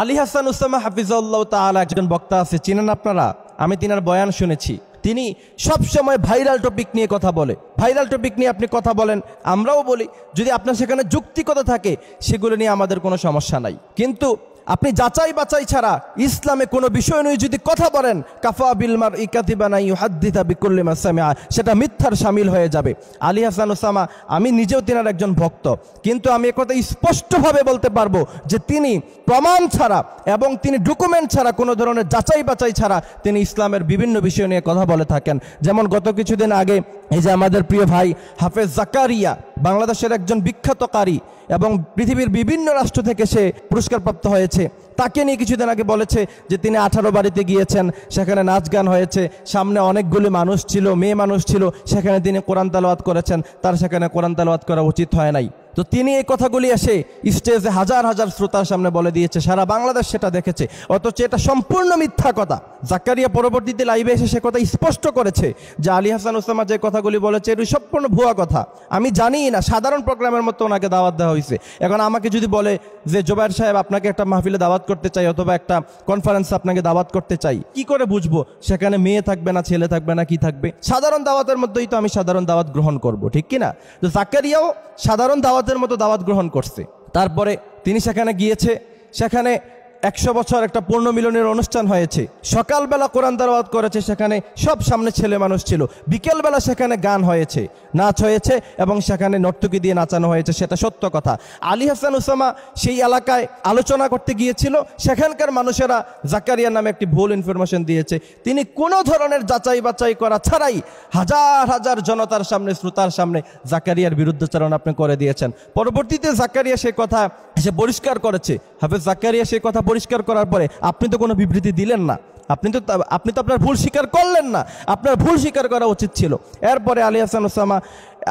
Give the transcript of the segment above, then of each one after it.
Ali Hasan Osama হাফিজাহুল্লাহ তাআলা একজন বক্তা আছে, চিনেন আপনারা? আমি তিনার বয়ান শুনেছি। তিনি সব সময় ভাইরাল টপিক নিয়ে কথা বলে। ভাইরাল টপিক নিয়ে আপনি কথা বলেন, আমরাও বলি, যদি আপনার সেখানে যুক্তিকতা থাকে সেগুলো নিয়ে আমাদের কোনো সমস্যা নাই। কিন্তু আপনি যাচাই বাছাই ছাড়া ইসলামে কোনো বিষয় নিয়ে যদি কথা বলেন, কাফা বিল মারই কাযিবান ইউহাদ্দিসা বিকুল্লি মা সামিআ, সেটা মিথ্যার শামিল হয়ে যাবে। আলী হাসান উসামা, আমি নিজেও তিনার একজন ভক্ত, কিন্তু আমি একথা স্পষ্টভাবে বলতে পারবো যে তিনি প্রমাণ ছাড়া এবং তিনি ডকুমেন্ট ছাড়া, কোনো ধরনের যাচাই বাছাই ছাড়া তিনি ইসলামের বিভিন্ন বিষয় নিয়ে কথা বলে থাকেন। যেমন গত কিছুদিন আগে এই যে আমাদের প্রিয় ভাই হাফেজ জাকারিয়া, বাংলাদেশের একজন বিখ্যাত কারি এবং পৃথিবীর বিভিন্ন রাষ্ট্র থেকে সে পুরস্কারপ্রাপ্ত হয়েছে, তাকে নিয়ে কিছুদিন আগে বলেছে যে তিনি 18 বাড়িতে গিয়েছেন, সেখানে নাচ গান হয়েছে, সামনে অনেকগুলি মানুষ ছিল, মেয়ে মানুষ ছিল, সেখানে তিনি কোরআন তেলাওয়াত করেছেন, তার সেখানে কোরআন তেলাওয়াত করা উচিত হয় নাই। তো তিনি এই কথাগুলি এসে স্টেজে হাজার হাজার শ্রোতার সামনে বলে দিয়েছে, সারা বাংলাদেশ সেটা দেখেছে, অথচ এটা সম্পূর্ণ মিথ্যা কথা। জাকারিয়া পরবর্তীতে লাইভে এসে সে কথা স্পষ্ট করেছে যে আলী হাসান উসামা যে কথাগুলি বলেছে এটি সম্পূর্ণ ভুয়া কথা। আমি জানি না, সাধারণ প্রোগ্রামের মতো ওনাকে দাওয়াত দেওয়া হয়েছে। এখন আমাকে যদি বলে যে জোবায়ের সাহেব আপনাকে একটা মাহফিলে দাওয়াত করতে চাই, অথবা একটা কনফারেন্সে আপনাকে দাওয়াত করতে চাই, কি করে বুঝবো সেখানে মেয়ে থাকবে না ছেলে থাকবে না কি থাকবে? সাধারণ দাওয়াতের মধ্যেই তো আমি সাধারণ দাওয়াত গ্রহণ করব, ঠিক কিনা? তো জাকারিয়াও সাধারণ দাওয়াতের মতো দাওয়াত গ্রহণ করছে। তারপরে তিনি সেখানে গিয়েছে, সেখানে 100 বছর একটা পূর্ণ মিলনের অনুষ্ঠান হয়েছে। সকালবেলা কোরআন তেলাওয়াত করেছে, সেখানে সব সামনে ছেলে মানুষ ছিল। বিকেলবেলা সেখানে গান হয়েছে, নাচ হয়েছে এবং সেখানে নর্তকী দিয়ে নাচানো হয়েছে, সেটা সত্য কথা। আলী হাসান উসামা সেই এলাকায় আলোচনা করতে গিয়েছিল, সেখানকার মানুষেরা জাকারিয়া নামে একটি ভুল ইনফরমেশন দিয়েছে। তিনি কোনো ধরনের যাচাই বাছাই করা ছাড়াই হাজার হাজার জনতার সামনে, শ্রোতার সামনে জাকারিয়ার বিরুদ্ধাচরণ আপনি করে দিয়েছেন। পরবর্তীতে জাকারিয়া সেই কথা সে পরিষ্কার করেছে। হাফেজ জাকারিয়া সেই কথা পরিষ্কার করার পরে আপনি তো কোনো বিবৃতি দিলেন না, আপনি তো আপনার ভুল স্বীকার করলেন না, আপনার ভুল স্বীকার করা উচিত ছিল। এরপরে আলী হাসান উসামা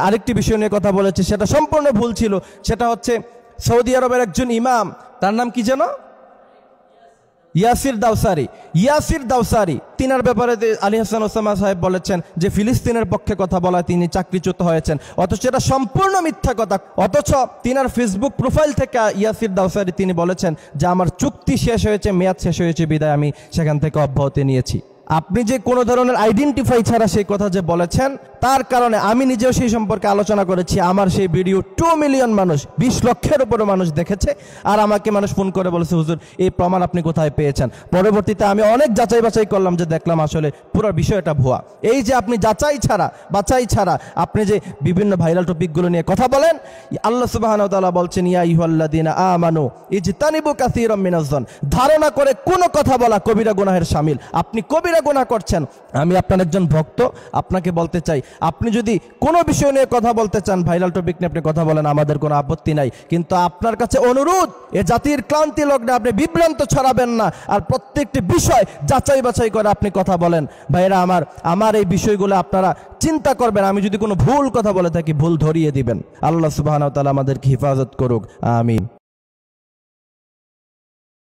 আরেকটি বিষয় নিয়ে কথা বলেছে, সেটা সম্পূর্ণ ভুল ছিল। সেটা হচ্ছে সৌদি আরবের একজন ইমাম, তার নাম কি যেন, ইয়াসির দাওসারি, তিনার ব্যাপারে আলী হাসান ওসামা সাহেব বলেছেন যে ফিলিস্তিনের পক্ষে কথা বলায় তিনি চাকরিচ্যুত হয়েছেন, অথচ এটা সম্পূর্ণ মিথ্যা কথা। অথচ তিনার ফেসবুক প্রোফাইল থেকে ইয়াসির দাওসারি তিনি বলেছেন যে আমার চুক্তি শেষ হয়েছে, মেয়াদ শেষ হয়েছে, বিদায় আমি সেখান থেকে অব্যাহতি নিয়েছি। আপনি যে কোনো ধরনের আইডেন্টিফাই ছাড়া সেই কথা যে বলেছেন, তার কারণে আমি নিজেও সেই সম্পর্কে আলোচনা করেছি। আমার সেই ভিডিও 2 মিলিয়ন মানুষ, 20 লক্ষের উপরে মানুষ দেখেছে, আর আমাকে মানুষ ফোন করে বলেছে হুজুর এই প্রমাণ আপনি কোথায় পেয়েছেন? পরবর্তীতে আমি অনেক যাচাই বাছাই করলাম, যে দেখলাম আসলে পুরো বিষয়টা ভুয়া। এই যে আপনি যাচাই ছাড়া আপনি যে বিভিন্ন ভাইরাল টপিকগুলো নিয়ে কথা বলেন, আল্লাহ সুবহানাহু ওয়া তাআলা বলছেন ইয়া আইয়ুহাল্লাযীনা আমানু ইজতানিবু কাসীরাম মিনাজ-যন, ধারণা করে কোনো কথা বলা কবিরা গুনাহের শামিল। আপনি কবিরা গুনাহ করছেন। আমি আপনার একজন ভক্ত, আপনাকে বলতে চাই, আপনি যদি কোনো বিষয় নিয়ে কথা বলতে চান, ভাইরাল টপিক নিয়ে আপনি কথা বলেন, আমাদের কোনো আপত্তি নাই। কিন্তু আপনার কাছে অনুরোধ, এ জাতির ক্লান্তি লগ্নে আপনি বিভ্রান্ত ছড়াবেন না, আর প্রত্যেকটি বিষয় যাচাই বাছাই করে আপনি কথা বলেন। ভাইরা আমার এই বিষয়গুলো আপনারা চিন্তা করবেন। আমি যদি কোনো ভুল কথা বলে থাকি, ভুল ধরিয়ে দিবেন। আল্লাহ সুবহানাহু ওয়া তাআলা আমাদেরকে হেফাজত করুক, আমিন।